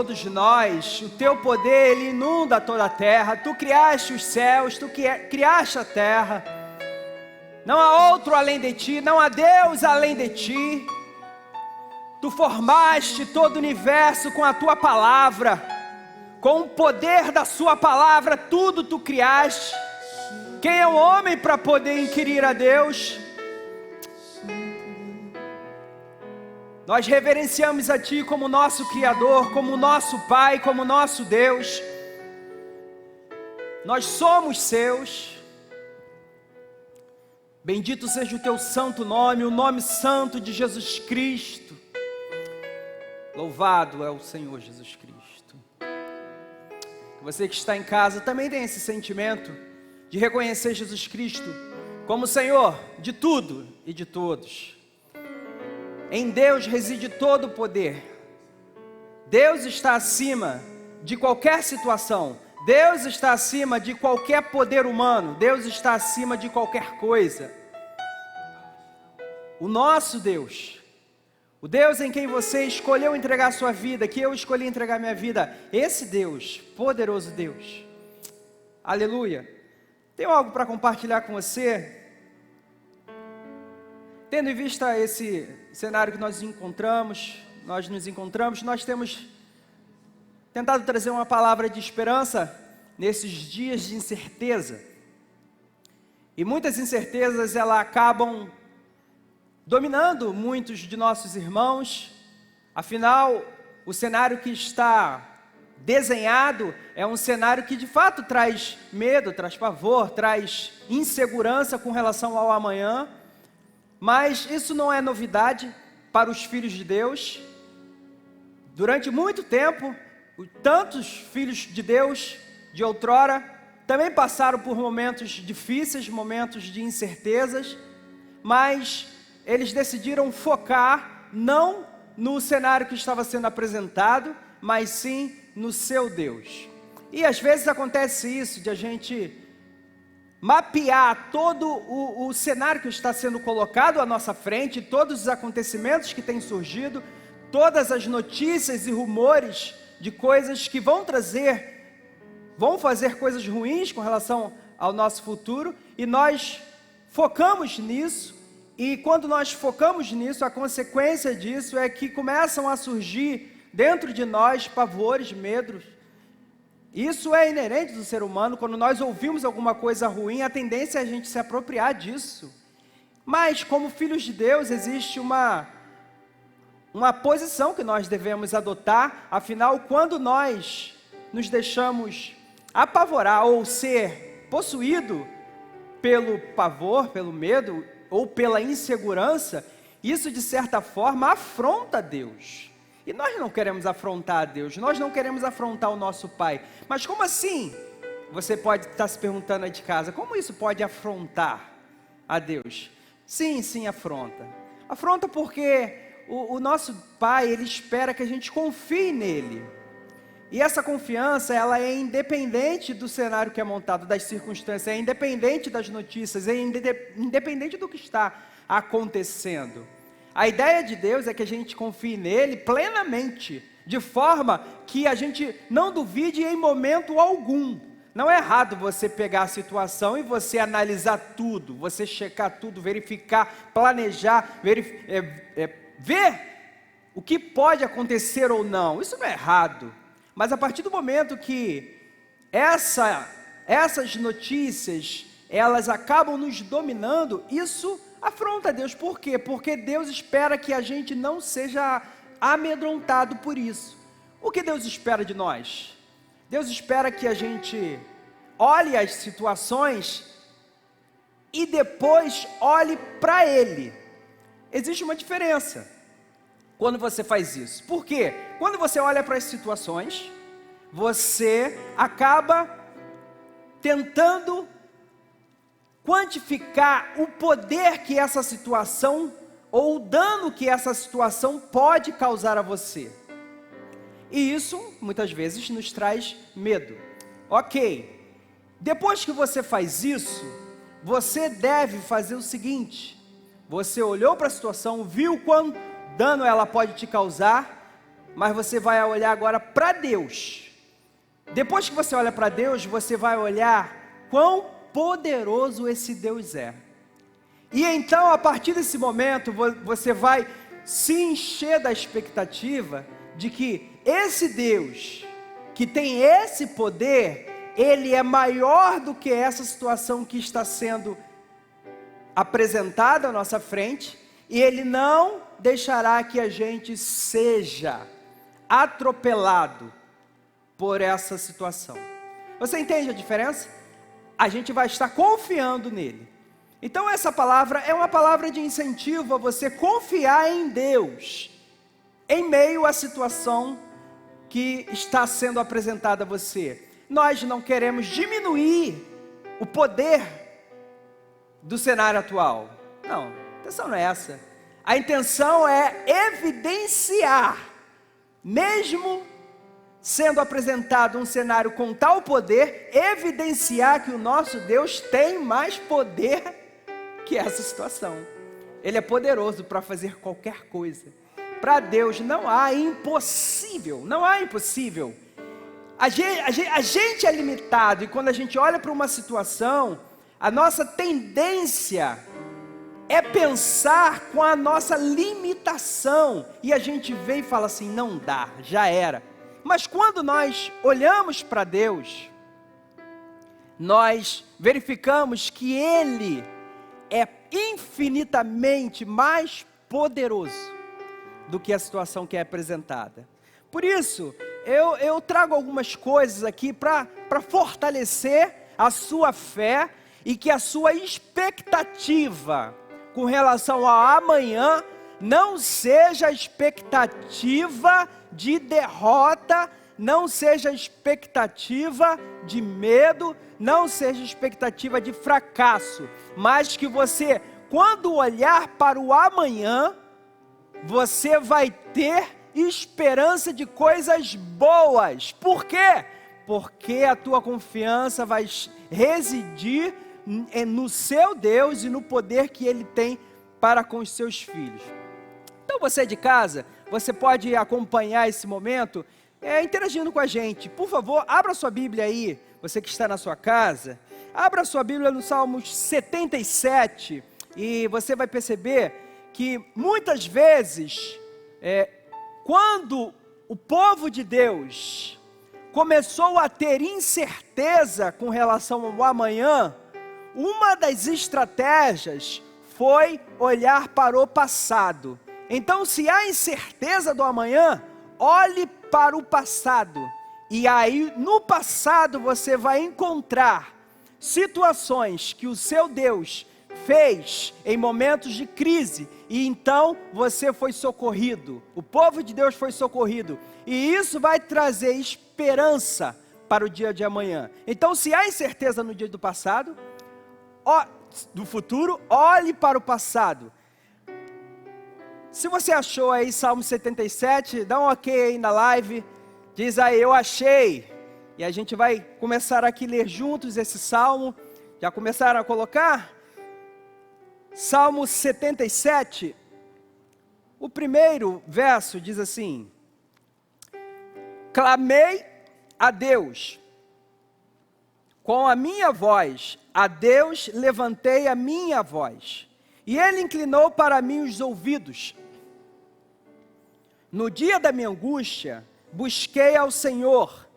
todos nós, o teu poder, ele inunda toda a terra. Tu criaste os céus, tu criaste a terra. Não há outro além de ti, não há Deus além de ti. Tu formaste todo o universo com a tua palavra, com o poder da sua palavra, tudo tu criaste. Quem é o homem para poder inquirir a Deus? Nós reverenciamos a Ti como nosso Criador, como nosso Pai, como nosso Deus. Nós somos Seus. Bendito seja o Teu santo nome, o nome santo de Jesus Cristo. Louvado é o Senhor Jesus Cristo. Você que está em casa também tem esse sentimento de reconhecer Jesus Cristo como Senhor de tudo e de todos. Em Deus reside todo o poder. Deus está acima de qualquer situação. Deus está acima de qualquer poder humano. Deus está acima de qualquer coisa. O nosso Deus, o Deus em quem você escolheu entregar a sua vida, que eu escolhi entregar a minha vida, esse Deus, poderoso Deus, aleluia. Tenho algo para compartilhar com você. Tendo em vista esse cenário que nós nos encontramos, nós temos tentado trazer uma palavra de esperança nesses dias de incerteza. E muitas incertezas, elas acabam dominando muitos de nossos irmãos. Afinal, o cenário que está desenhado é um cenário que de fato traz medo, traz pavor, traz insegurança com relação ao amanhã. Mas isso não é novidade para os filhos de Deus. Durante muito tempo, tantos filhos de Deus de outrora também passaram por momentos difíceis, momentos de incertezas, mas eles decidiram focar não no cenário que estava sendo apresentado, mas sim no seu Deus. E às vezes acontece isso, de a gente mapear todo o cenário que está sendo colocado à nossa frente, todos os acontecimentos que têm surgido, todas as notícias e rumores de coisas que vão fazer coisas ruins com relação ao nosso futuro, e nós focamos nisso, e quando nós focamos nisso, a consequência disso é que começam a surgir dentro de nós pavores, medos. Isso é inerente do ser humano. Quando nós ouvimos alguma coisa ruim, a tendência é a gente se apropriar disso. Mas, como filhos de Deus, existe uma posição que nós devemos adotar. Afinal, quando nós nos deixamos apavorar ou ser possuído pelo pavor, pelo medo ou pela insegurança, isso de certa forma afronta Deus. E nós não queremos afrontar a Deus, nós não queremos afrontar o nosso Pai. Mas como assim? Você pode estar se perguntando aí de casa, como isso pode afrontar a Deus? Sim, afronta. Afronta porque o nosso Pai, Ele espera que a gente confie nele. E essa confiança, ela é independente do cenário que é montado, das circunstâncias, é independente das notícias, é independente do que está acontecendo. A ideia de Deus é que a gente confie nele plenamente, de forma que a gente não duvide em momento algum. Não é errado você pegar a situação e você analisar tudo, você checar tudo, verificar, planejar, ver o que pode acontecer ou não. Isso não é errado. Mas a partir do momento que essas notícias, elas acabam nos dominando, isso afronta Deus. Por quê? Porque Deus espera que a gente não seja amedrontado por isso. O que Deus espera de nós? Deus espera que a gente olhe as situações e depois olhe para Ele. Existe uma diferença quando você faz isso. Por quê? Quando você olha para as situações, você acaba tentando quantificar o poder que essa situação ou o dano que essa situação pode causar a você. E isso, muitas vezes, nos traz medo. Ok, depois que você faz isso, você deve fazer o seguinte: você olhou para a situação, viu quanto dano ela pode te causar, mas você vai olhar agora para Deus. Depois que você olha para Deus, você vai olhar quão poderoso esse Deus é. E então, a partir desse momento, você vai se encher da expectativa de que esse Deus, que tem esse poder, Ele é maior do que essa situação que está sendo apresentada à nossa frente, e Ele não deixará que a gente seja atropelado por essa situação. Você entende a diferença? A gente vai estar confiando nele. Então essa palavra é uma palavra de incentivo a você confiar em Deus, em meio à situação que está sendo apresentada a você. Nós não queremos diminuir o poder do cenário atual. Não, a intenção não é essa. A intenção é evidenciar, mesmo sendo apresentado um cenário com tal poder, evidenciar que o nosso Deus tem mais poder que essa situação. Ele é poderoso para fazer qualquer coisa. Para Deus não há impossível, não há impossível. A gente é limitado, e quando a gente olha para uma situação, a nossa tendência é pensar com a nossa limitação, e a gente vê e fala assim, não dá, já era. Mas quando nós olhamos para Deus, nós verificamos que Ele é infinitamente mais poderoso do que a situação que é apresentada. Por isso, eu trago algumas coisas aqui para fortalecer a sua fé e que a sua expectativa com relação ao amanhã não seja expectativa de derrota, não seja expectativa de medo, não seja expectativa de fracasso, mas que você, quando olhar para o amanhã, você vai ter esperança de coisas boas. Por quê? Porque a tua confiança vai residir no seu Deus e no poder que Ele tem para com os seus filhos. Então você de casa, você pode acompanhar esse momento interagindo com a gente. Por favor, abra sua Bíblia aí, você que está na sua casa, abra sua Bíblia no Salmo 77, e você vai perceber que muitas vezes, quando o povo de Deus começou a ter incerteza com relação ao amanhã, uma das estratégias foi olhar para o passado. Então, se há incerteza do amanhã, olhe para o passado. E aí, no passado, você vai encontrar situações que o seu Deus fez em momentos de crise. E então, você foi socorrido. O povo de Deus foi socorrido. E isso vai trazer esperança para o dia de amanhã. Então, se há incerteza no dia do passado, do futuro, olhe para o passado. Se você achou aí Salmo 77, dá um ok aí na live, diz aí, eu achei, e a gente vai começar aqui a ler juntos esse Salmo. Já começaram a colocar? Salmo 77, o primeiro verso diz assim, clamei a Deus, com a minha voz, a Deus levantei a minha voz, e Ele inclinou para mim os ouvidos. No dia da minha angústia, busquei ao Senhor.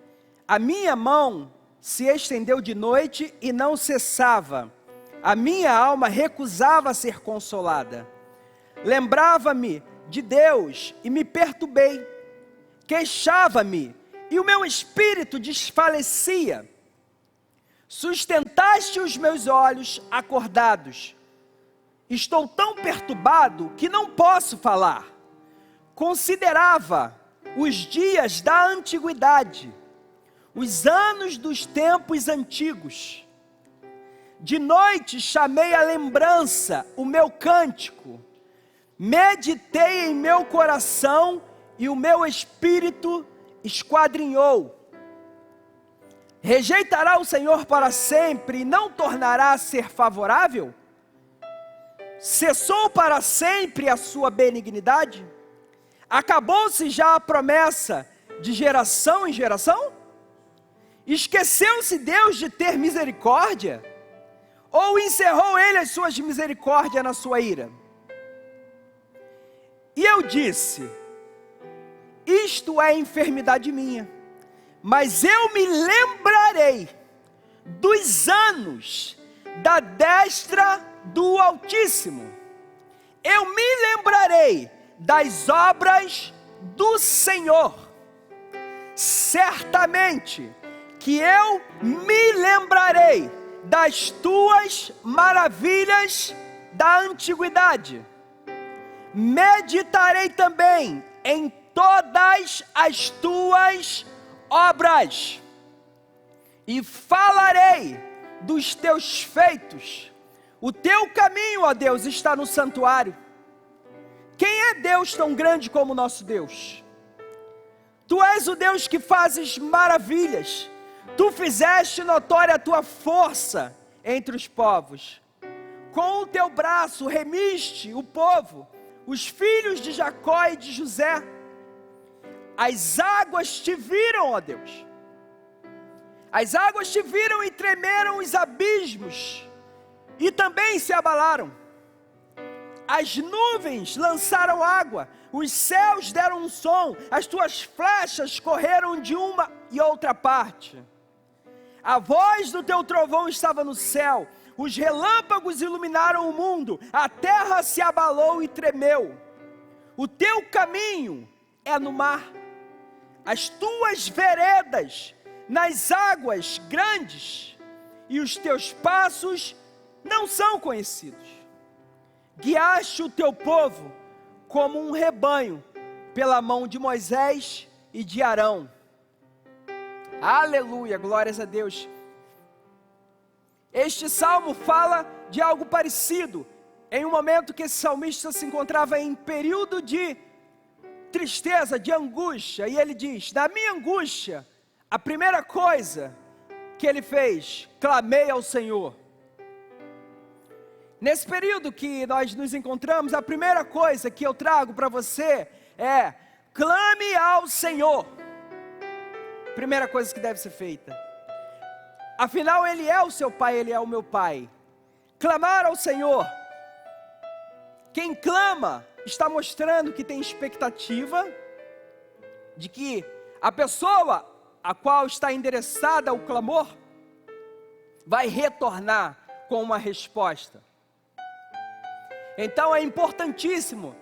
A minha mão se estendeu de noite e não cessava. A minha alma recusava ser consolada. Lembrava-me de Deus e me perturbei. Queixava-me e o meu espírito desfalecia. Sustentaste os meus olhos acordados. Estou tão perturbado que não posso falar. Considerava os dias da antiguidade, os anos dos tempos antigos. De noite chamei a lembrança o meu cântico. Meditei em meu coração e o meu espírito esquadrinhou. Rejeitará o Senhor para sempre e não tornará a ser favorável? Cessou para sempre a sua benignidade? Acabou-se já a promessa de geração em geração? Esqueceu-se Deus de ter misericórdia? Ou encerrou ele as suas misericórdias na sua ira? E eu disse: isto é enfermidade minha, mas eu me lembrarei dos anos da destra do Altíssimo. Eu me lembrarei das obras do Senhor. Certamente que eu me lembrarei das tuas maravilhas da antiguidade. Meditarei também em todas as tuas obras, e falarei dos teus feitos. O teu caminho, ó Deus, está no santuário. Quem é Deus tão grande como o nosso Deus? Tu és o Deus que fazes maravilhas. Tu fizeste notória a tua força entre os povos. Com o teu braço remiste o povo, os filhos de Jacó e de José. As águas te viram, ó Deus. As águas te viram e tremeram os abismos, e também se abalaram. As nuvens lançaram água, os céus deram um som, as tuas flechas correram de uma e outra parte. A voz do teu trovão estava no céu, os relâmpagos iluminaram o mundo, a terra se abalou e tremeu. O teu caminho é no mar, as tuas veredas nas águas grandes, e os teus passos não são conhecidos. Guiaste o teu povo como um rebanho pela mão de Moisés e de Arão. Aleluia, glórias a Deus. Este salmo fala de algo parecido, em um momento que esse salmista se encontrava em período de tristeza, de angústia, e ele diz: da minha angústia, a primeira coisa que ele fez, clamei ao Senhor. Nesse período que nós nos encontramos, a primeira coisa que eu trago para você é: clame ao Senhor. Primeira coisa que deve ser feita. Afinal, Ele é o seu Pai, Ele é o meu Pai. Clamar ao Senhor. Quem clama está mostrando que tem expectativa de que a pessoa a qual está endereçada o clamor vai retornar com uma resposta. Então é importantíssimo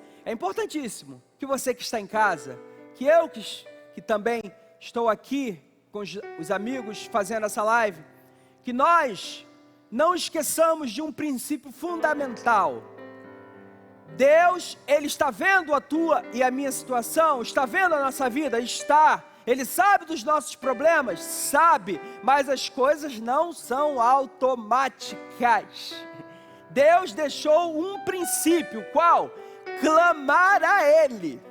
que você que está em casa, que eu que também estou aqui com os amigos fazendo essa live, que nós não esqueçamos de um princípio fundamental. Deus, Ele está vendo a tua e a minha situação, está vendo a nossa vida, está. Ele sabe dos nossos problemas, sabe, mas as coisas não são automáticas. Deus deixou um princípio, qual? Clamar a Ele.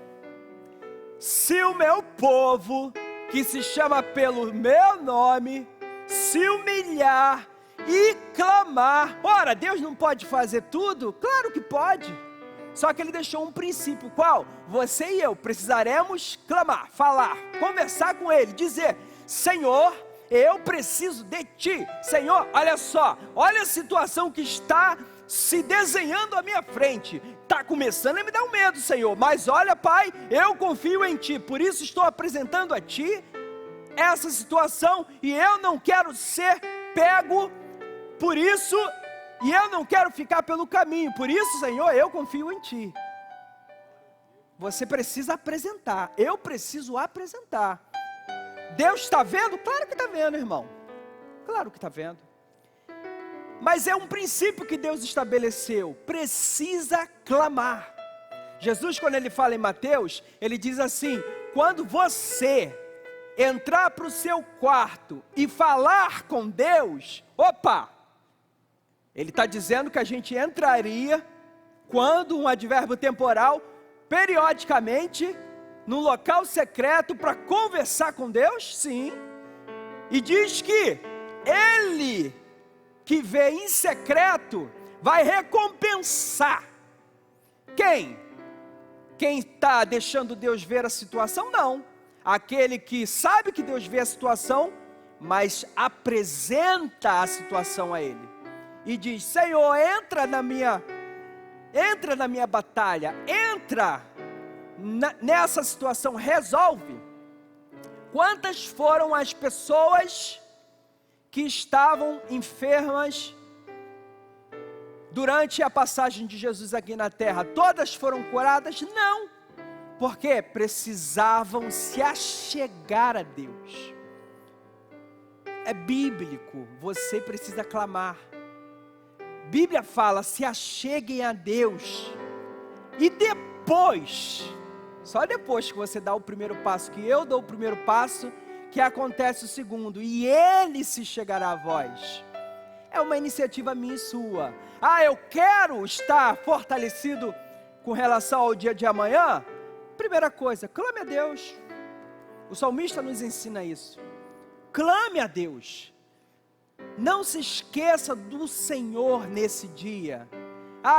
Se o meu povo, que se chama pelo meu nome, se humilhar e clamar. Ora, Deus não pode fazer tudo? Claro que pode. Só que Ele deixou um princípio, qual? Você e eu precisaremos clamar, falar, conversar com Ele, dizer: Senhor, eu preciso de Ti. Senhor, olha só, olha a situação que está se desenhando à minha frente. Está começando a me dar um medo, Senhor, mas olha, Pai, eu confio em Ti, por isso estou apresentando a Ti essa situação, e eu não quero ser pego por isso, e eu não quero ficar pelo caminho, por isso, Senhor, eu confio em Ti. Você precisa apresentar, eu preciso apresentar. Deus está vendo? Claro que está vendo, irmão, claro que está vendo. Mas é um princípio que Deus estabeleceu, precisa clamar. Jesus, quando Ele fala em Mateus, Ele diz assim: quando você entrar para o seu quarto e falar com Deus, opa, Ele está dizendo que a gente entraria, quando um advérbio temporal, periodicamente, num local secreto para conversar com Deus, sim. E diz que Ele, que vê em secreto, vai recompensar. Quem? quem está deixando Deus ver a situação? Não. Aquele que sabe que Deus vê a situação, mas apresenta a situação a Ele. E diz: Senhor, entra na minha batalha, entra nessa situação, resolve. Quantas foram as pessoas que estavam enfermas durante a passagem de Jesus aqui na terra? Todas foram curadas? Não, porque precisavam se achegar a Deus. É bíblico, você precisa clamar. Bíblia fala: se acheguem a Deus, e depois, só depois que você dá o primeiro passo, que eu dou o primeiro passo, que acontece o segundo, e Ele se chegará a vós. É uma iniciativa minha e sua. Eu quero estar fortalecido com relação ao dia de amanhã. Primeira coisa, clame a Deus. O salmista nos ensina isso. Clame a Deus. Não se esqueça do Senhor nesse dia.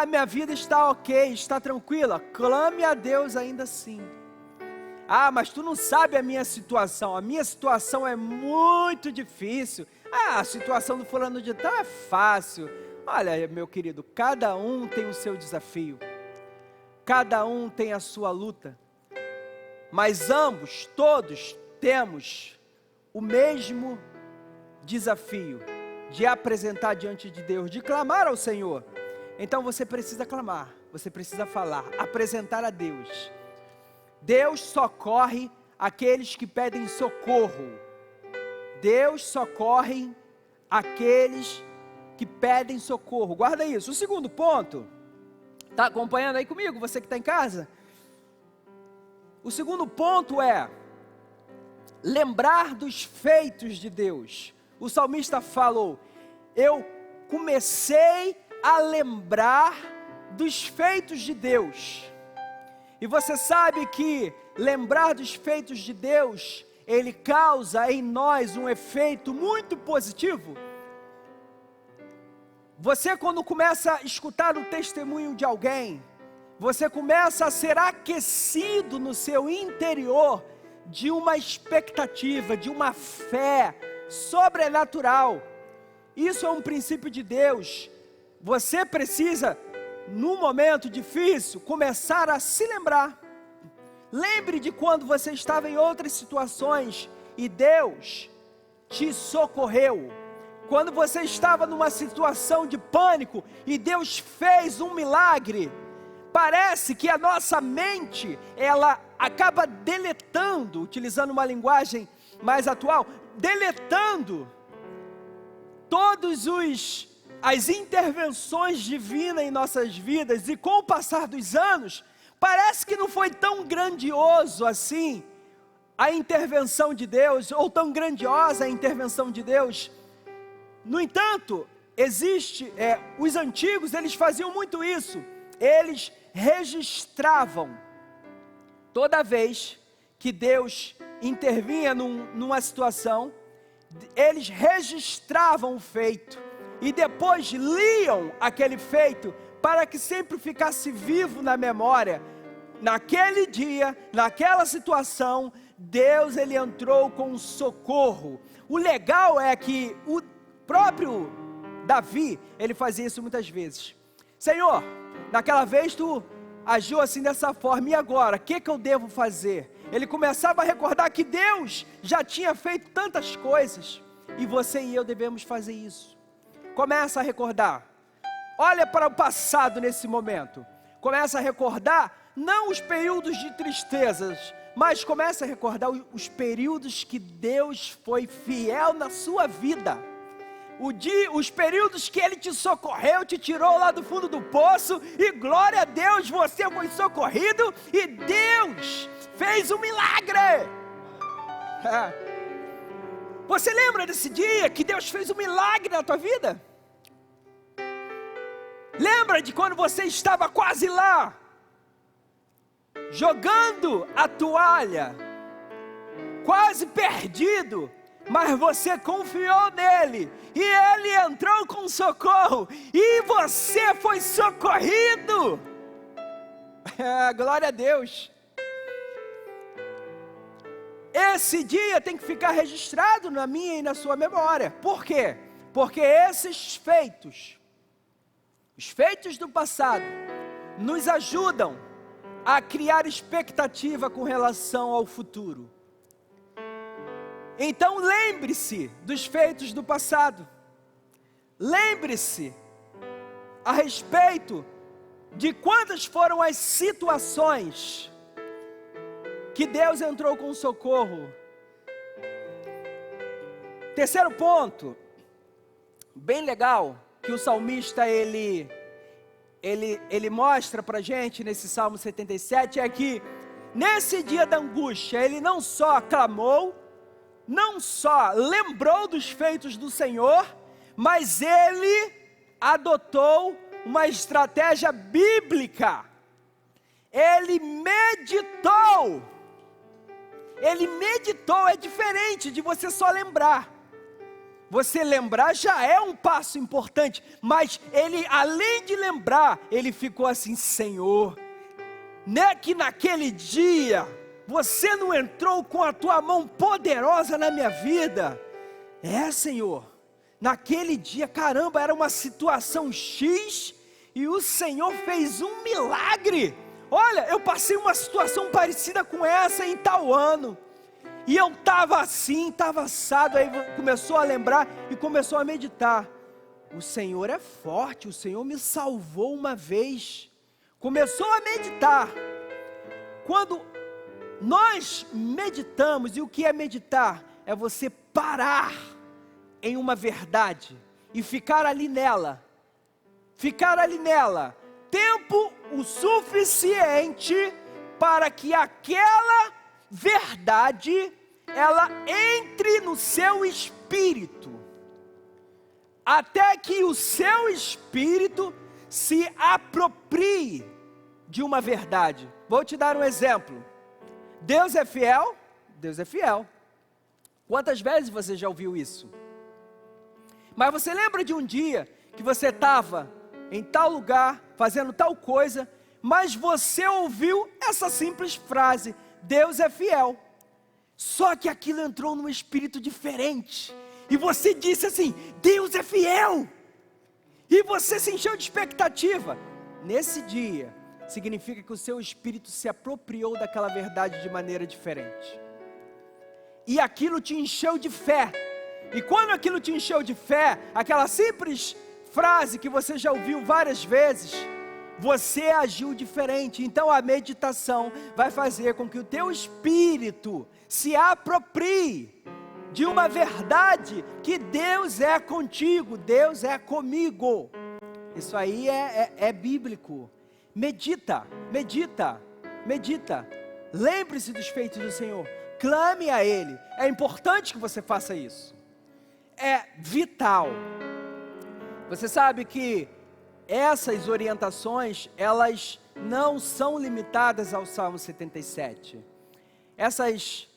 Minha vida está ok, está tranquila. Clame a Deus ainda assim. Mas tu não sabe a minha situação. A minha situação é muito difícil. A situação do fulano de tal é fácil. Olha, meu querido, cada um tem o seu desafio. Cada um tem a sua luta. Mas ambos, todos, temos o mesmo desafio de apresentar diante de Deus, de clamar ao Senhor. Então você precisa clamar, você precisa falar, apresentar a Deus. Deus socorre aqueles que pedem socorro. Deus socorre aqueles que pedem socorro. Guarda isso. O segundo ponto, está acompanhando aí comigo, você que está em casa? O segundo ponto é lembrar dos feitos de Deus. O salmista falou: eu comecei a lembrar dos feitos de Deus. E você sabe que lembrar dos feitos de Deus, ele causa em nós um efeito muito positivo. Você, quando começa a escutar o testemunho de alguém, você começa a ser aquecido no seu interior de uma expectativa, de uma fé sobrenatural. Isso é um princípio de Deus. Você precisa, num momento difícil, começar a se lembrar. Lembre de quando você estava em outras situações e Deus te socorreu. Quando você estava numa situação de pânico e Deus fez um milagre. Parece que a nossa mente, ela acaba deletando, utilizando uma linguagem mais atual, deletando todas as intervenções divinas em nossas vidas, e com o passar dos anos, parece que não foi tão grandioso assim a intervenção de Deus, ou tão grandiosa a intervenção de Deus. No entanto, os antigos, eles faziam muito isso. Eles registravam toda vez que Deus intervinha numa situação, eles registravam o feito e depois liam aquele feito para que sempre ficasse vivo na memória. Naquele dia, naquela situação, Deus, ele entrou com socorro. O legal é que o próprio Davi, ele fazia isso muitas vezes. Senhor, naquela vez tu agiu assim dessa forma, e agora, o que eu devo fazer? Ele começava a recordar que Deus já tinha feito tantas coisas, e você e eu devemos fazer isso. Começa a recordar, olha para o passado nesse momento, começa a recordar, não os períodos de tristezas, mas começa a recordar os períodos que Deus foi fiel na sua vida. Os períodos que Ele te socorreu, te tirou lá do fundo do poço, e glória a Deus, você foi socorrido, e Deus fez um milagre. Você lembra desse dia que Deus fez um milagre na tua vida? Lembra de quando você estava quase lá, jogando a toalha, quase perdido, mas você confiou nele, e ele entrou com socorro, e você foi socorrido. Glória a Deus. Esse dia tem que ficar registrado na minha e na sua memória. Por quê? Porque esses feitos, os feitos do passado, nos ajudam a criar expectativa com relação ao futuro. Então lembre-se dos feitos do passado. Lembre-se a respeito de quantas foram as situações que Deus entrou com socorro. Terceiro ponto, bem legal, que o salmista ele mostra pra gente nesse Salmo 77, é que nesse dia da angústia, ele não só clamou, não só lembrou dos feitos do Senhor, mas ele adotou uma estratégia bíblica. Ele meditou. É diferente de você só lembrar. Você lembrar já é um passo importante, mas ele, além de lembrar, ele ficou assim: Senhor, né, que naquele dia você não entrou com a tua mão poderosa na minha vida? Senhor, naquele dia, caramba, era uma situação X e o Senhor fez um milagre. Olha, eu passei uma situação parecida com essa em tal ano, e eu estava assim, estava assado. Aí começou a lembrar e começou a meditar. O Senhor é forte, o Senhor me salvou uma vez. Começou a meditar. Quando nós meditamos, e o que é meditar? É você parar em uma verdade e ficar ali nela. Tempo o suficiente para que aquela verdade, ela entre no seu espírito, até que o seu espírito se aproprie de uma verdade. Vou te dar um exemplo. Deus é fiel? Deus é fiel. Quantas vezes você já ouviu isso? Mas você lembra de um dia que você estava em tal lugar, fazendo tal coisa, mas você ouviu essa simples frase: Deus é fiel. Só que aquilo entrou num espírito diferente, e você disse assim: Deus é fiel. E você se encheu de expectativa. Nesse dia, significa que o seu espírito se apropriou daquela verdade de maneira diferente, e aquilo te encheu de fé. E quando aquilo te encheu de fé, aquela simples frase que você já ouviu várias vezes, você agiu diferente. Então a meditação vai fazer com que o teu espírito se aproprie de uma verdade, que Deus é contigo, Deus é comigo. Isso aí é bíblico. Medita. Lembre-se dos feitos do Senhor, clame a Ele. É importante que você faça isso. É vital. Você sabe que essas orientações, elas não são limitadas ao Salmo 77. Essas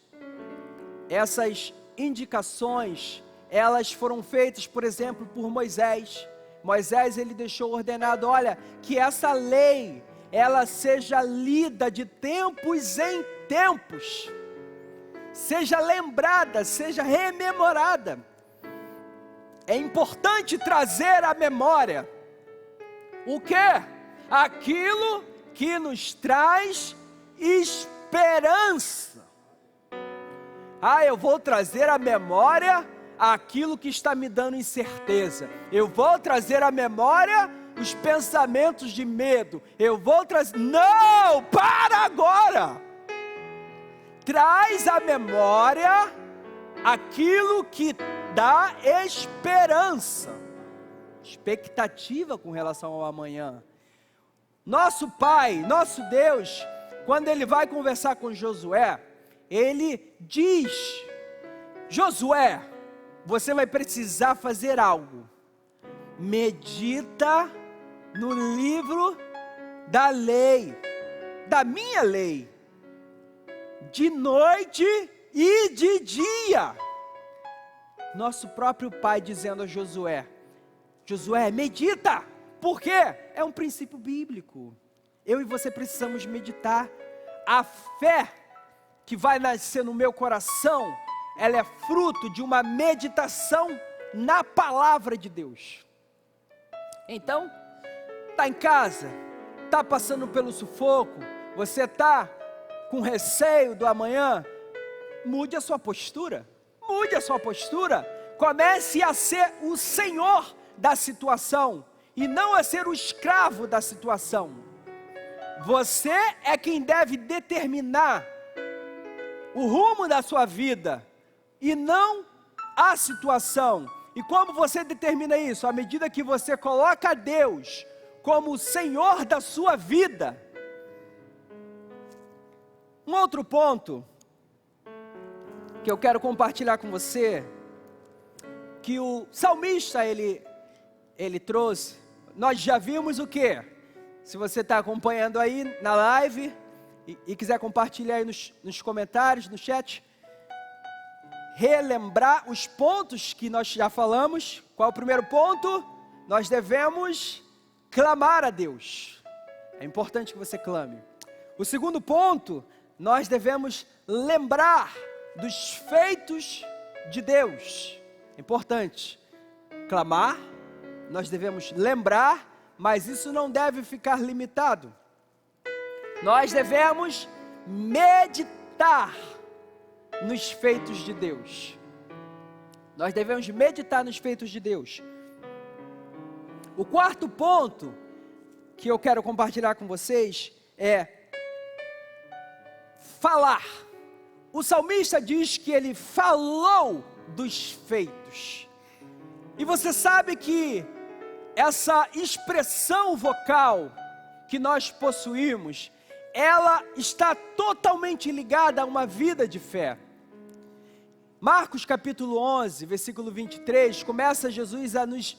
indicações, elas foram feitas, por exemplo, por Moisés. Moisés, ele deixou ordenado: olha, que essa lei, ela seja lida de tempos em tempos, seja lembrada, seja rememorada. É importante trazer à memória o quê? Aquilo que nos traz esperança. Eu vou trazer à memória aquilo que está me dando incerteza. Eu vou trazer à memória os pensamentos de medo. Eu vou trazer... Não! Para agora! Traz à memória aquilo que dá esperança, expectativa com relação ao amanhã. Nosso Pai, nosso Deus, quando Ele vai conversar com Josué, Ele diz: Josué, você vai precisar fazer algo. Medita no livro da lei, da minha lei, de noite e de dia. Nosso próprio Pai dizendo a Josué: Josué, medita. Por quê? É um princípio bíblico. eu e você precisamos meditar. A fé que vai nascer no meu coração, ela é fruto de uma meditação na palavra de Deus. Então, está em casa, está passando pelo sufoco, você está com receio do amanhã, mude a sua postura, comece a ser o senhor da situação, e não a ser o escravo da situação. Você é quem deve determinar o rumo da sua vida, e não a situação. E como você determina isso? À medida que você coloca Deus como o Senhor da sua vida. Um outro ponto que eu quero compartilhar com você, que o salmista ele trouxe, nós já vimos o quê? Se você está acompanhando aí na live e quiser compartilhar aí nos comentários, no chat, relembrar os pontos que nós já falamos. Qual é o primeiro ponto? Nós devemos clamar a Deus. É importante que você clame. O segundo ponto, nós devemos lembrar dos feitos de Deus. É importante clamar, nós devemos lembrar, mas isso não deve ficar limitado. Nós devemos meditar nos feitos de Deus. Nós devemos meditar nos feitos de Deus. O quarto ponto que eu quero compartilhar com vocês é falar. O salmista diz que ele falou dos feitos. E você sabe que essa expressão vocal que nós possuímos, ela está totalmente ligada a uma vida de fé. Marcos capítulo 11, versículo 23, começa Jesus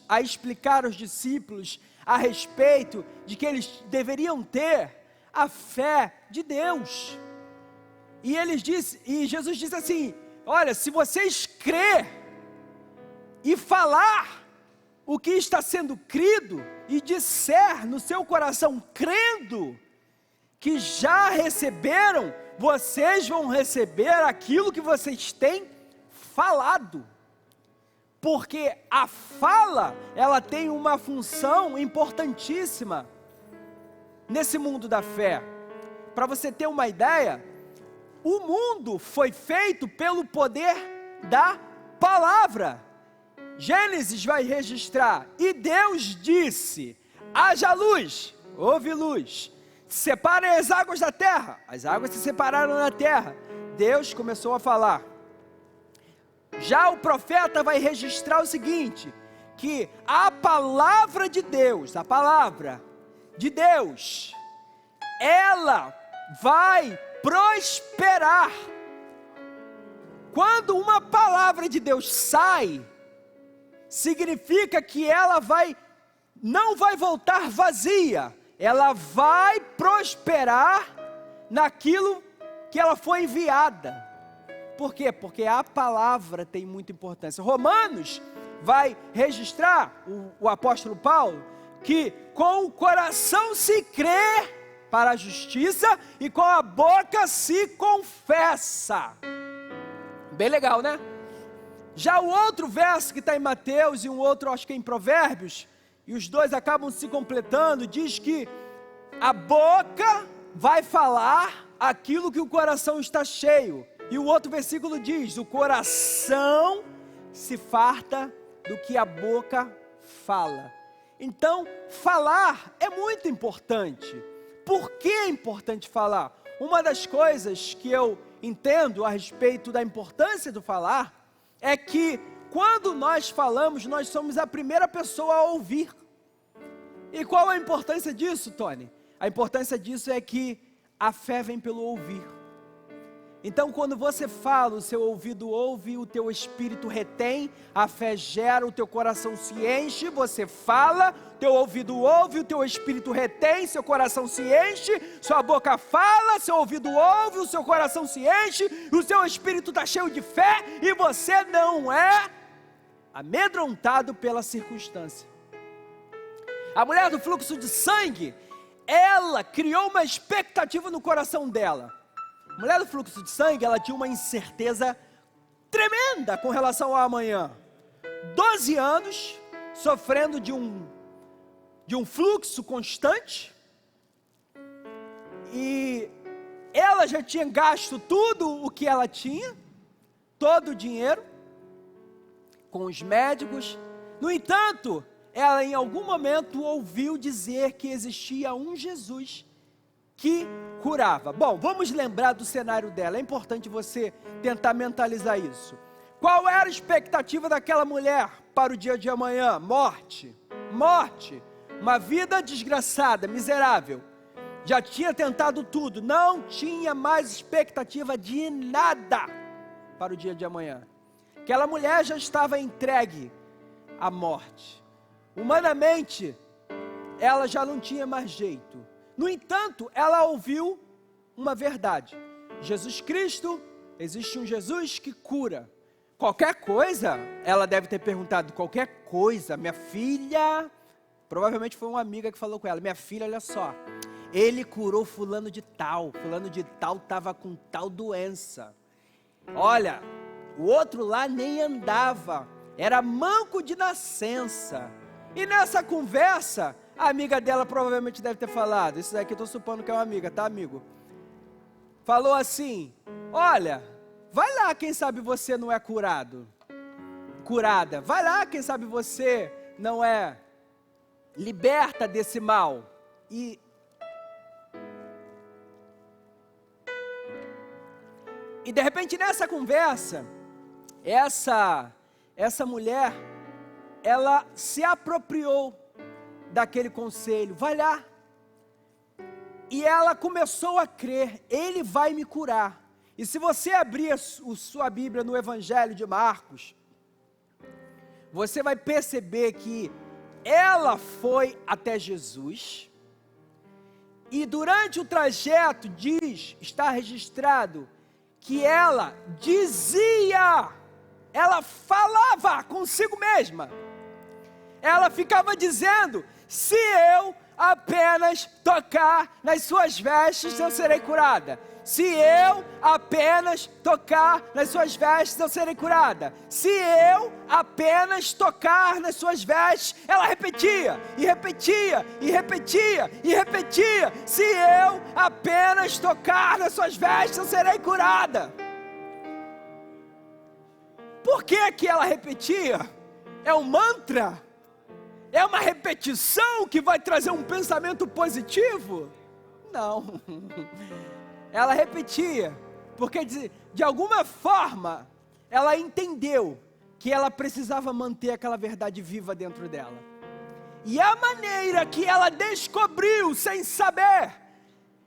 a explicar aos discípulos a respeito de que eles deveriam ter a fé de Deus. E Jesus disse assim: olha, se vocês crer e falar o que está sendo crido, e disser no seu coração, crendo, que já receberam, vocês vão receber aquilo que vocês têm falado. Porque a fala, ela tem uma função importantíssima nesse mundo da fé. Para você ter uma ideia, o mundo foi feito pelo poder da palavra. Gênesis vai registrar: e Deus disse, haja luz, houve luz, separem as águas da terra, as águas se separaram na terra. Deus começou a falar. Já o profeta vai registrar o seguinte, que a palavra de Deus, ela vai prosperar. Quando uma palavra de Deus sai, significa que ela não vai voltar vazia, ela vai prosperar naquilo que ela foi enviada. Por quê? Porque a palavra tem muita importância. Romanos vai registrar, o apóstolo Paulo, que com o coração se crê para a justiça e com a boca se confessa. Bem legal, né? Já o outro verso que está em Mateus e um outro acho que é em Provérbios, e os dois acabam se completando, diz que a boca vai falar aquilo que o coração está cheio. E o outro versículo diz, o coração se farta do que a boca fala. Então, falar é muito importante. Por que é importante falar? Uma das coisas que eu entendo a respeito da importância do falar é que quando nós falamos, nós somos a primeira pessoa a ouvir. E qual a importância disso, Tony? A importância disso é que a fé vem pelo ouvir. Então, quando você fala, o seu ouvido ouve, o teu espírito retém, a fé gera, o teu coração se enche, você fala, teu ouvido ouve, o teu espírito retém, seu coração se enche, sua boca fala, seu ouvido ouve, o seu coração se enche, o seu espírito está cheio de fé, e você não é amedrontado pela circunstância. A mulher do fluxo de sangue, ela criou uma expectativa no coração dela. A mulher do fluxo de sangue, ela tinha uma incerteza tremenda com relação ao amanhã. 12 anos sofrendo de um fluxo constante, e ela já tinha gasto tudo o que ela tinha, todo o dinheiro, com os médicos. No entanto, ela em algum momento ouviu dizer que existia um Jesus que curava. Bom, vamos lembrar do cenário dela, é importante você tentar mentalizar isso. Qual era a expectativa daquela mulher para o dia de amanhã? Morte, uma vida desgraçada, miserável. Já tinha tentado tudo, não tinha mais expectativa de nada para o dia de amanhã. Aquela mulher já estava entregue à morte. Humanamente, ela já não tinha mais jeito. No entanto, ela ouviu uma verdade. Jesus Cristo, existe um Jesus que cura. Qualquer coisa, ela deve ter perguntado, qualquer coisa, minha filha, provavelmente foi uma amiga que falou com ela, minha filha, olha só, ele curou fulano de tal estava com tal doença. Olha, o outro lá nem andava, era manco de nascença. E nessa conversa, a amiga dela provavelmente deve ter falado, isso daqui eu estou supondo que é uma amiga, tá, amigo? Falou assim, olha, vai lá, quem sabe você não é curada, vai lá, quem sabe você não é liberta desse mal. E de repente nessa conversa, essa mulher, ela se apropriou daquele conselho, vai lá. E ela começou a crer, ele vai me curar. E se você abrir a sua Bíblia no Evangelho de Marcos, você vai perceber que ela foi até Jesus, e durante o trajeto está registrado, que ela dizia, ela falava consigo mesma, ela ficava dizendo, se eu apenas tocar nas suas vestes, eu serei curada. Se eu apenas tocar nas suas vestes, eu serei curada. Se eu apenas tocar nas suas vestes, ela repetia, e repetia, e repetia, e repetia. Se eu apenas tocar nas suas vestes, eu serei curada. Por que ela repetia? É um mantra? É uma repetição que vai trazer um pensamento positivo? Não. Ela repetia, porque de alguma forma, ela entendeu que ela precisava manter aquela verdade viva dentro dela. E a maneira que ela descobriu, sem saber,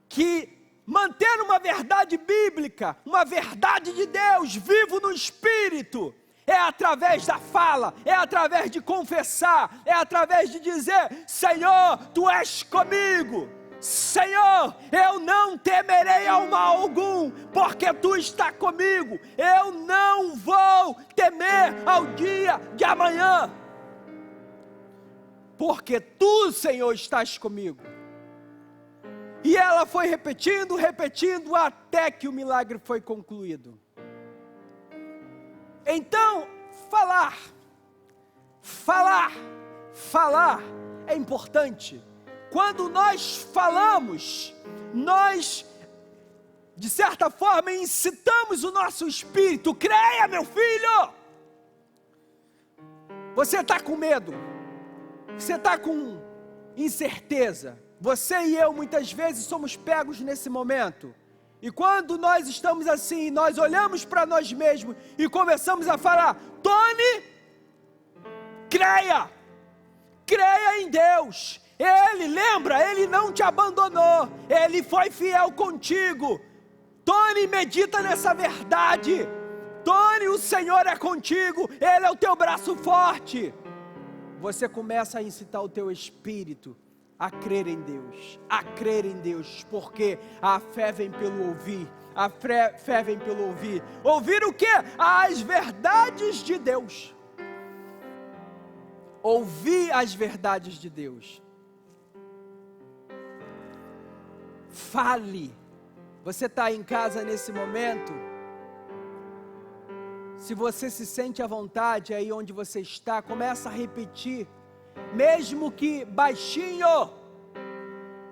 que manter uma verdade bíblica, uma verdade de Deus, vivo no Espírito, é através da fala, é através de confessar, é através de dizer, Senhor, Tu és comigo. Senhor, eu não temerei ao mal algum, porque Tu está comigo, eu não vou temer ao dia de amanhã, porque Tu, Senhor, estás comigo. E ela foi repetindo, até que o milagre foi concluído. Então, falar é importante. Quando nós falamos, nós, de certa forma, incitamos o nosso espírito. Creia, meu filho! Você está com medo, você está com incerteza. Você e eu, muitas vezes, somos pegos nesse momento. E quando nós estamos assim, nós olhamos para nós mesmos e começamos a falar, Tony, creia em Deus. Ele não te abandonou, Ele foi fiel contigo. Tony, medita nessa verdade. Tony, o Senhor é contigo, Ele é o teu braço forte. Você começa a incitar o teu espírito a crer em Deus, porque a fé vem pelo ouvir, ouvir o quê? As verdades de Deus, ouvir as verdades de Deus. Fale. Você está em casa nesse momento? Se você se sente à vontade aí onde você está, começa a repetir, mesmo que baixinho,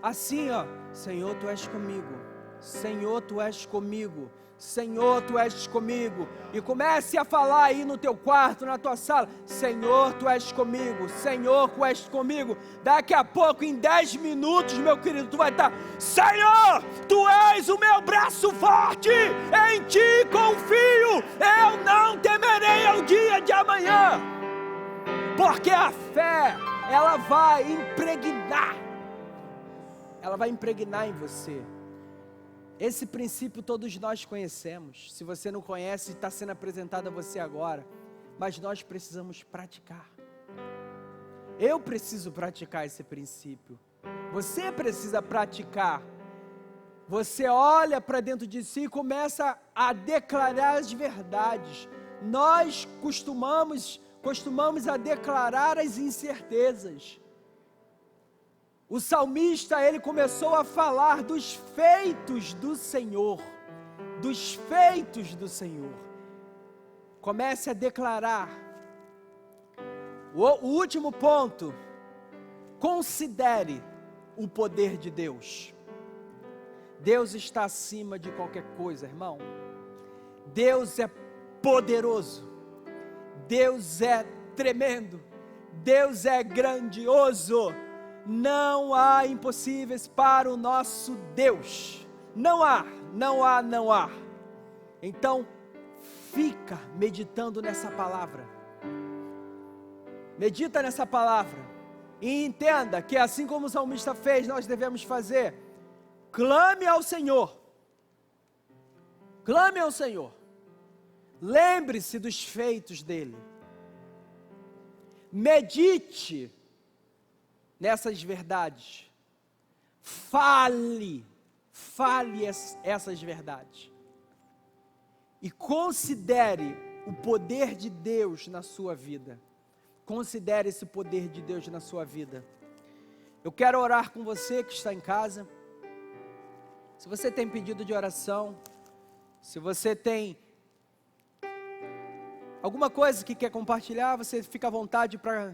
assim ó: Senhor, Tu és comigo, Senhor, Tu és comigo, Senhor, Tu és comigo. E comece a falar aí no teu quarto, na tua sala: Senhor, Tu és comigo, Senhor, Tu és comigo. Daqui a pouco, em 10 minutos, meu querido, tu vai estar: Senhor, Tu és o meu braço forte, em Ti confio, eu não temerei ao dia de amanhã. Porque a fé, ela vai impregnar em você. Esse princípio todos nós conhecemos. Se você não conhece, está sendo apresentado a você agora. Mas nós precisamos praticar. Eu preciso praticar esse princípio. Você precisa praticar. Você olha para dentro de si e começa a declarar as verdades. Nós costumamos a declarar as incertezas. O salmista, ele começou a falar dos feitos do Senhor, dos feitos do Senhor. Comece a declarar. O último ponto: considere o poder de Deus. Deus está acima de qualquer coisa, irmão. Deus é poderoso, Deus é tremendo, Deus é grandioso. Não há impossíveis para o nosso Deus. Não há. Então, fica meditando nessa palavra. Medita nessa palavra. E entenda que assim como o salmista fez, nós devemos fazer. Clame ao Senhor. Clame ao Senhor. Lembre-se dos feitos dele. Medite nessas verdades. Fale essas verdades. E considere o poder de Deus na sua vida. Considere esse poder de Deus na sua vida. Eu quero orar com você que está em casa. Se você tem pedido de oração, se você tem alguma coisa que quer compartilhar, você fica à vontade para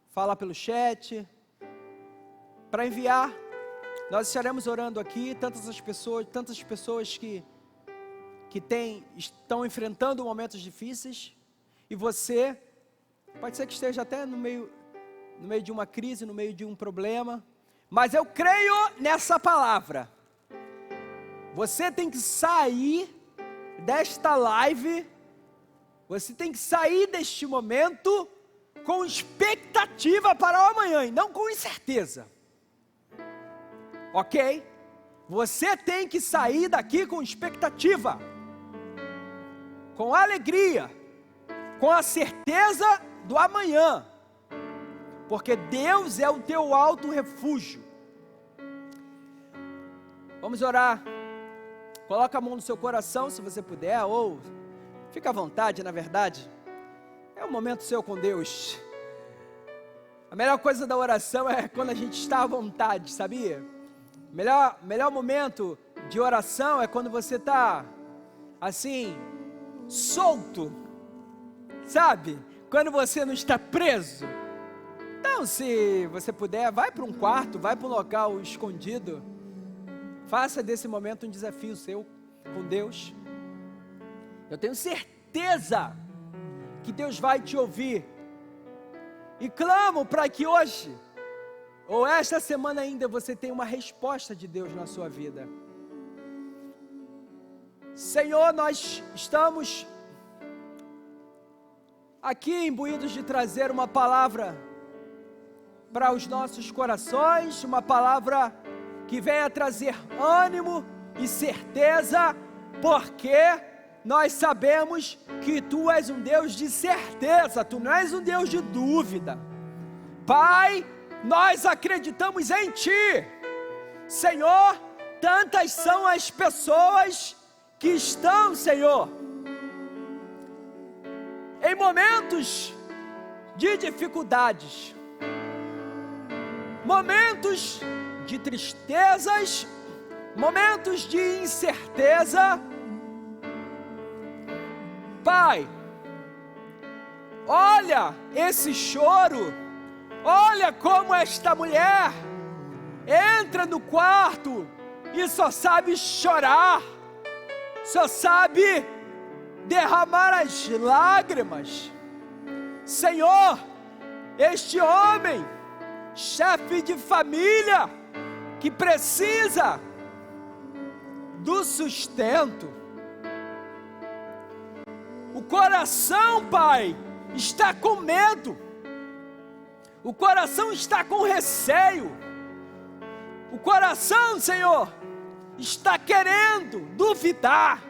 falar pelo chat, para enviar. Nós estaremos orando aqui. Tantas pessoas que estão enfrentando momentos difíceis, e você pode ser que esteja até no meio de uma crise, no meio de um problema, mas eu creio nessa palavra. Você tem que sair desta live, você tem que sair deste momento com expectativa para o amanhã e não com incerteza. Ok? Você tem que sair daqui com expectativa, com alegria, com a certeza do amanhã, porque Deus é o teu alto refúgio. Vamos orar. Coloca a mão no seu coração se você puder, ou fica à vontade, na verdade. É um momento seu com Deus. A melhor coisa da oração é quando a gente está à vontade, sabia? Melhor momento de oração é quando você está assim, solto, sabe? Quando você não está preso. Então, se você puder, vai para um quarto, vai para um local escondido. Faça desse momento um desafio seu com Deus. Eu tenho certeza que Deus vai te ouvir. E clamo para que hoje, ou esta semana ainda, você tenha uma resposta de Deus na sua vida. Senhor, nós estamos aqui imbuídos de trazer uma palavra para os nossos corações, uma palavra que venha trazer ânimo e certeza, porque nós sabemos que Tu és um Deus de certeza, Tu não és um Deus de dúvida. Pai, nós acreditamos em Ti. Senhor, tantas são as pessoas que estão, Senhor, em momentos de dificuldades, momentos de tristezas, momentos de incerteza. Pai, olha esse choro, olha como esta mulher entra no quarto e só sabe chorar, só sabe derramar as lágrimas. Senhor, este homem, chefe de família, que precisa do sustento, o coração, Pai, está com medo, o coração está com receio, o coração, Senhor, está querendo duvidar,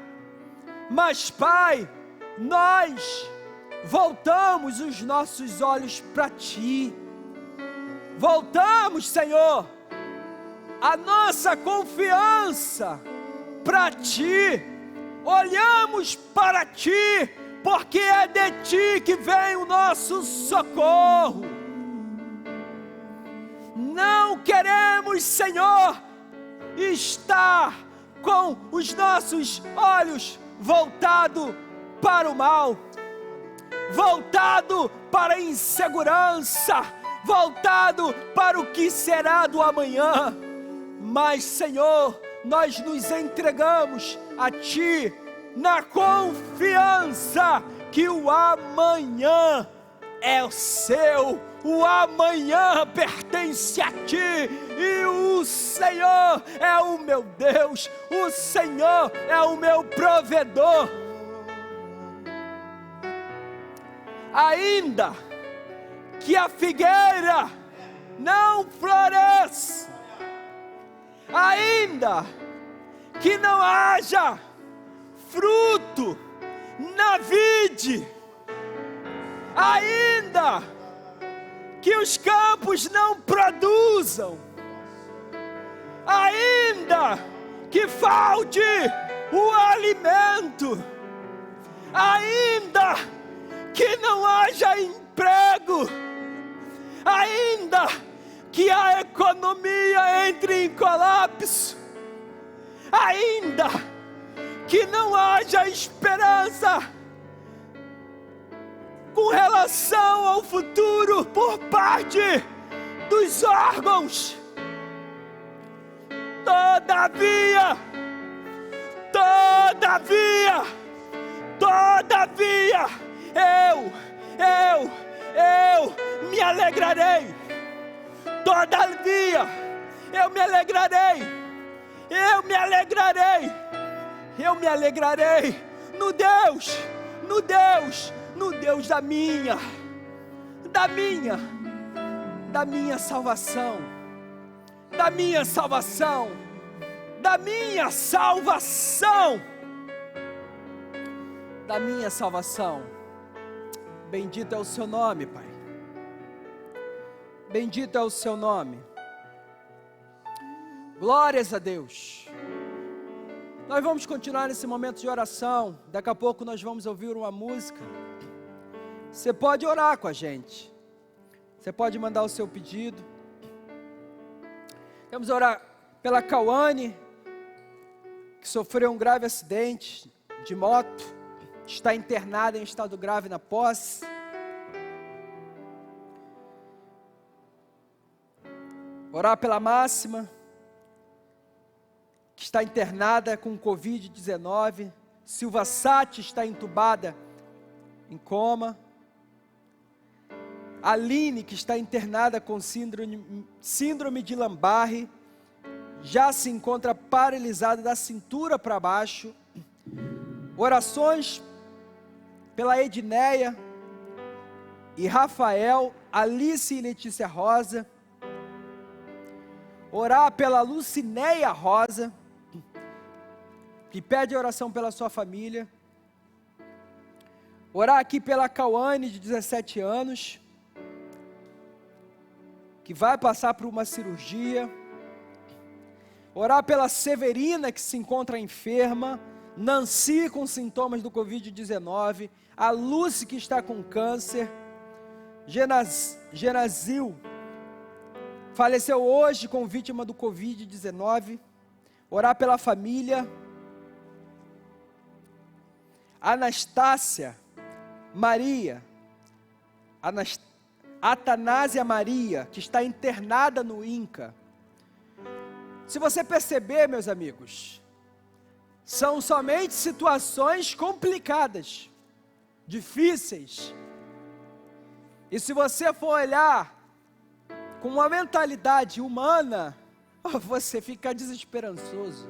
mas Pai, nós voltamos os nossos olhos para Ti, voltamos, Senhor, a nossa confiança para Ti, olhamos para Ti, porque é de Ti que vem o nosso socorro. Não queremos, Senhor, estar com os nossos olhos voltados para o mal, voltado para a insegurança, voltado para o que será do amanhã, mas Senhor, nós nos entregamos a Ti, na confiança que o amanhã é o seu, o amanhã pertence a Ti, e o Senhor é o meu Deus, o Senhor é o meu provedor. Ainda que a figueira não floresça, ainda que não haja fruto na vide, ainda que os campos não produzam, ainda que falte o alimento, ainda que não haja emprego, ainda que a economia entre em colapso, ainda que não haja esperança com relação ao futuro por parte dos órgãos, todavia, eu me alegrarei, todavia, eu me alegrarei no Deus da minha salvação, Bendito é o Seu nome, Pai, bendito é o Seu nome, glórias a Deus. Nós vamos continuar nesse momento de oração. Daqui a pouco nós vamos ouvir uma música. Você pode orar com a gente, você pode mandar o seu pedido. Vamos orar pela Cauane, que sofreu um grave acidente de moto, está internada em estado grave na posse. Orar pela Máxima, que está internada com Covid-19. Silva Sati está entubada em coma. Aline, que está internada com síndrome de Lambert, já se encontra paralisada da cintura para baixo. Orações pela Edneia e Rafael, Alice e Letícia Rosa. Orar pela Lucinéia Rosa, que pede oração pela sua família. Orar aqui pela Cauane, de 17 anos, que vai passar por uma cirurgia. Orar pela Severina, que se encontra enferma. Nancy, com sintomas do Covid-19. A Lúcia, que está com câncer. Genazil faleceu hoje com vítima do Covid-19. orar pela família. Anastácia Maria, Atanásia Maria, que está internada no INCA. Se você perceber, meus amigos, são somente situações complicadas, difíceis. E se você for olhar com uma mentalidade humana, você fica desesperançoso.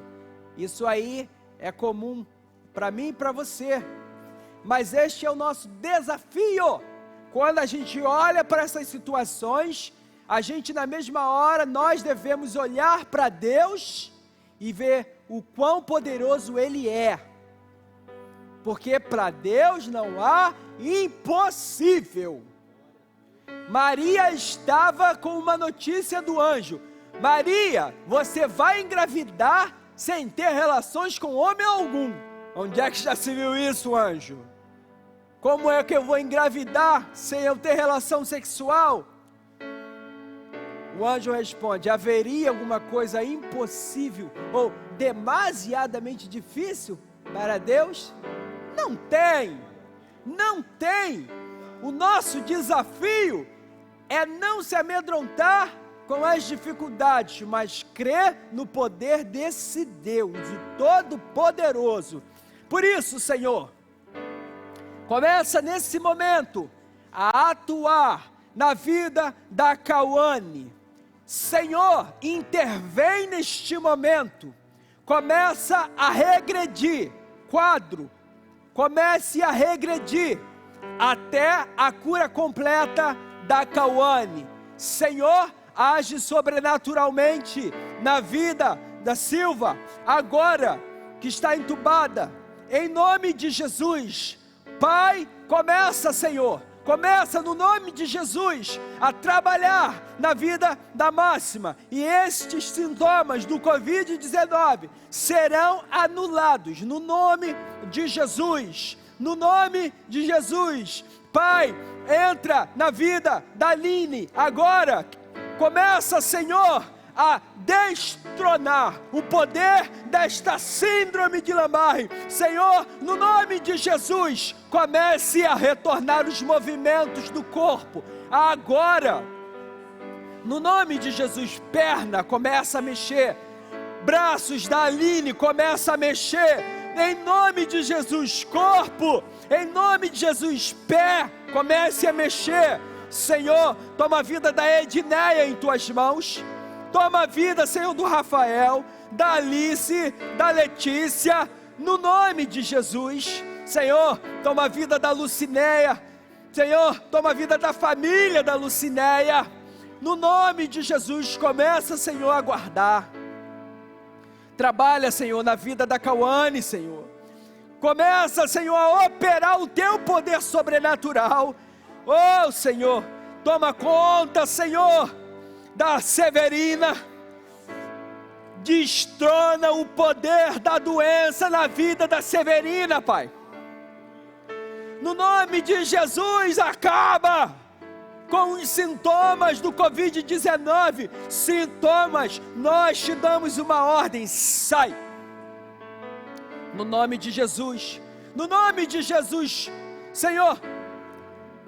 Isso aí é comum para mim e para você. Mas este é o nosso desafio. Quando a gente olha para essas situações, a gente na mesma hora, nós devemos olhar para Deus e ver o quão poderoso Ele é. Porque para Deus não há impossível. Maria estava com uma notícia do anjo: Maria, você vai engravidar sem ter relações com homem algum. Onde é que já se viu isso, anjo? Como é que eu vou engravidar sem eu ter relação sexual? O anjo responde: haveria alguma coisa impossível ou demasiadamente difícil para Deus? Não tem, não tem. O nosso desafio é não se amedrontar com as dificuldades, mas crer no poder desse Deus, o Todo-Poderoso. Por isso, Senhor, começa nesse momento a atuar na vida da Cauane. Senhor, intervém neste momento, começa a regredir, quadro, comece a regredir, até a cura completa da Cauane. Senhor, age sobrenaturalmente na vida da Silva, agora que está entubada, em nome de Jesus. Pai, começa, Senhor, começa no nome de Jesus a trabalhar na vida da Máxima, e estes sintomas do Covid-19 serão anulados no nome de Jesus, no nome de Jesus. Pai, entra na vida da Aline agora, começa, Senhor, a destronar o poder desta síndrome de Guillain-Barré. Senhor, no nome de Jesus, comece a retornar os movimentos do corpo. Agora, no nome de Jesus, perna começa a mexer, braços da Aline começa a mexer, em nome de Jesus. Corpo, em nome de Jesus. Pé, comece a mexer. Senhor, toma a vida da Edneia em tuas mãos. Toma a vida, Senhor, do Rafael, da Alice, da Letícia, no nome de Jesus. Senhor, toma a vida da Lucinéia. Senhor, toma a vida da família da Lucinéia, no nome de Jesus. Começa, Senhor, a guardar. Trabalha, Senhor, na vida da Cauane, Senhor. Começa, Senhor, a operar o teu poder sobrenatural. Oh, Senhor, toma conta, Senhor, da Severina. Destrona o poder da doença na vida da Severina, Pai. No nome de Jesus, acaba com os sintomas do Covid-19. Sintomas, nós te damos uma ordem: sai. No nome de Jesus, no nome de Jesus, Senhor,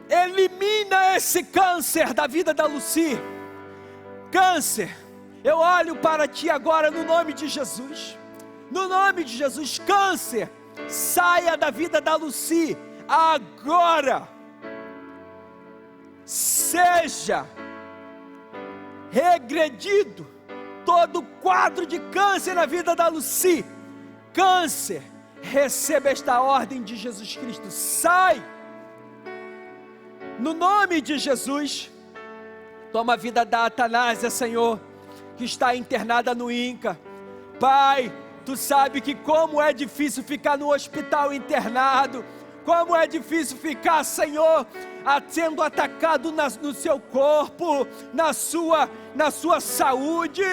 elimina esse câncer da vida da Lucy. Câncer, eu olho para ti agora no nome de Jesus. No nome de Jesus, câncer, saia da vida da Lucy agora. Seja regredido todo quadro de câncer na vida da Lucy. Câncer, receba esta ordem de Jesus Cristo, sai. No nome de Jesus, toma a vida da Atanásia, Senhor, que está internada no INCA. Pai, tu sabe que como é difícil ficar no hospital internado, como é difícil ficar, Senhor, sendo atacado no seu corpo, na sua saúde.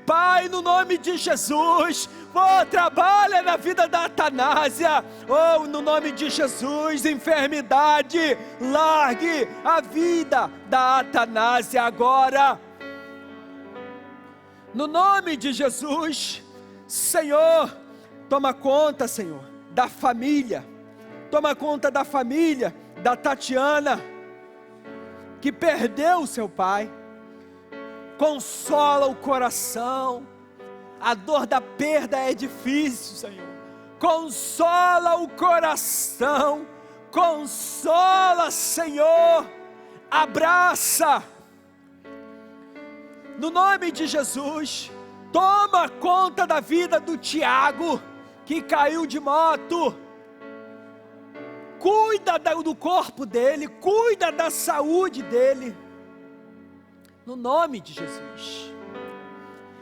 Pai, no nome de Jesus, trabalha na vida da Atanásia. No nome de Jesus, enfermidade, largue a vida da Atanásia agora. No nome de Jesus, Senhor, toma conta, Senhor, da família. Toma conta da família da Tatiana, que perdeu o seu pai. Consola o coração. A dor da perda é difícil, Senhor. Consola o coração. Consola, Senhor. Abraça. No nome de Jesus, toma conta da vida do Tiago, que caiu de moto. Cuida do corpo dele, cuida da saúde dele. No nome de Jesus.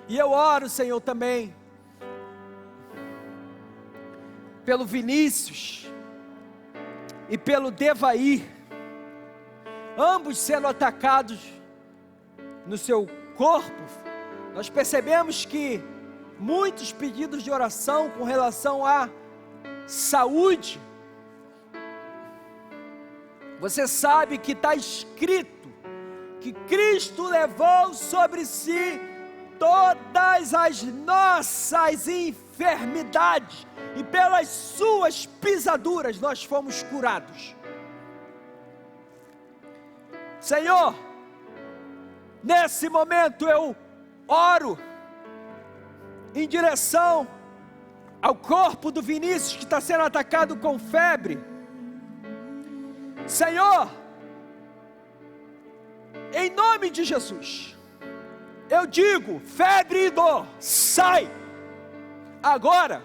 E eu oro, Senhor, também pelo Vinícius e pelo Devair, ambos sendo atacados no seu corpo. Nós percebemos que muitos pedidos de oração com relação à saúde. Você sabe que está escrito que Cristo levou sobre si todas as nossas enfermidades, e pelas suas pisaduras nós fomos curados. Senhor, nesse momento eu oro em direção ao corpo do Vinícius, que está sendo atacado com febre. Senhor, em nome de Jesus, eu digo: febre e dor, sai agora.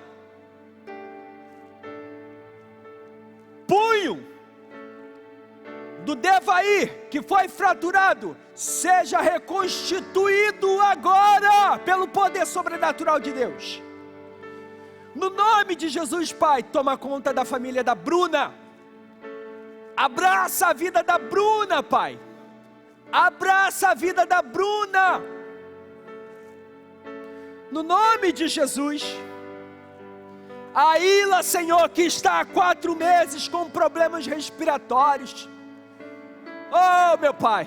Punho do Devair, que foi fraturado, seja reconstituído agora, pelo poder sobrenatural de Deus. No nome de Jesus, Pai, toma conta da família da Bruna. Abraça a vida da Bruna, Pai. Abraça a vida da Bruna. No nome de Jesus. A Ila, Senhor, que está há 4 meses com problemas respiratórios. Oh, meu Pai,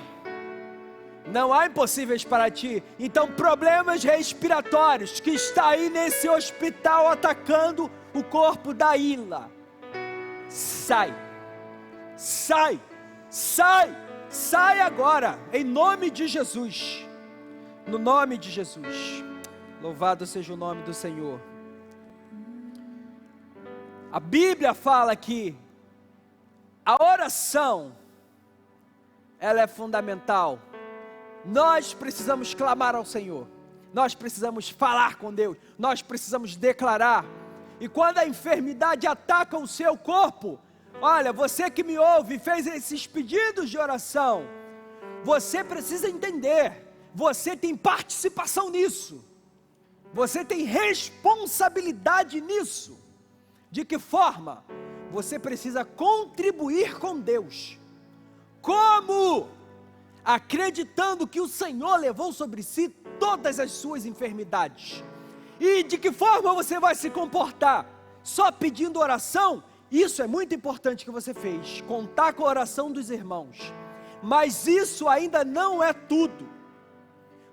não há impossíveis para Ti. Então, problemas respiratórios que está aí nesse hospital atacando o corpo da Ila. Sai, sai, sai, sai agora, em nome de Jesus. No nome de Jesus. Louvado seja o nome do Senhor. A Bíblia fala que a oração, ela é fundamental. Nós precisamos clamar ao Senhor. Nós precisamos falar com Deus. Nós precisamos declarar. E quando a enfermidade ataca o seu corpo, olha, você que me ouve e fez esses pedidos de oração, você precisa entender, você tem participação nisso. Você tem responsabilidade nisso. De que forma? Você precisa contribuir com Deus. Como? Acreditando que o Senhor levou sobre si todas as suas enfermidades. E de que forma você vai se comportar? Só pedindo oração? Isso é muito importante que você fez, contar com a oração dos irmãos. Mas isso ainda não é tudo.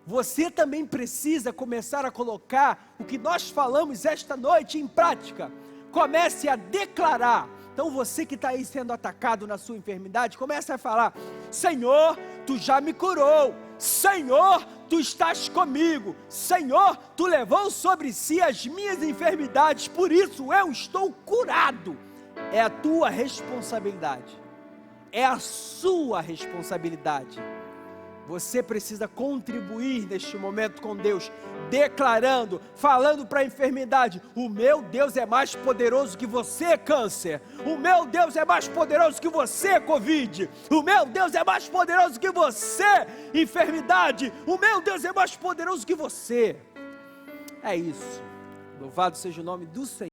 Você também precisa começar a colocar o que nós falamos esta noite em prática. Comece a declarar. Então você que está aí sendo atacado na sua enfermidade, comece a falar: Senhor, Tu já me curou. Senhor, Tu estás comigo. Senhor, Tu levou sobre si as minhas enfermidades, por isso eu estou curado. É a tua responsabilidade. É a sua responsabilidade. Você precisa contribuir neste momento com Deus, declarando, falando para a enfermidade: o meu Deus é mais poderoso que você, câncer. O meu Deus é mais poderoso que você, Covid. O meu Deus é mais poderoso que você, enfermidade. O meu Deus é mais poderoso que você. É isso. Louvado seja o nome do Senhor.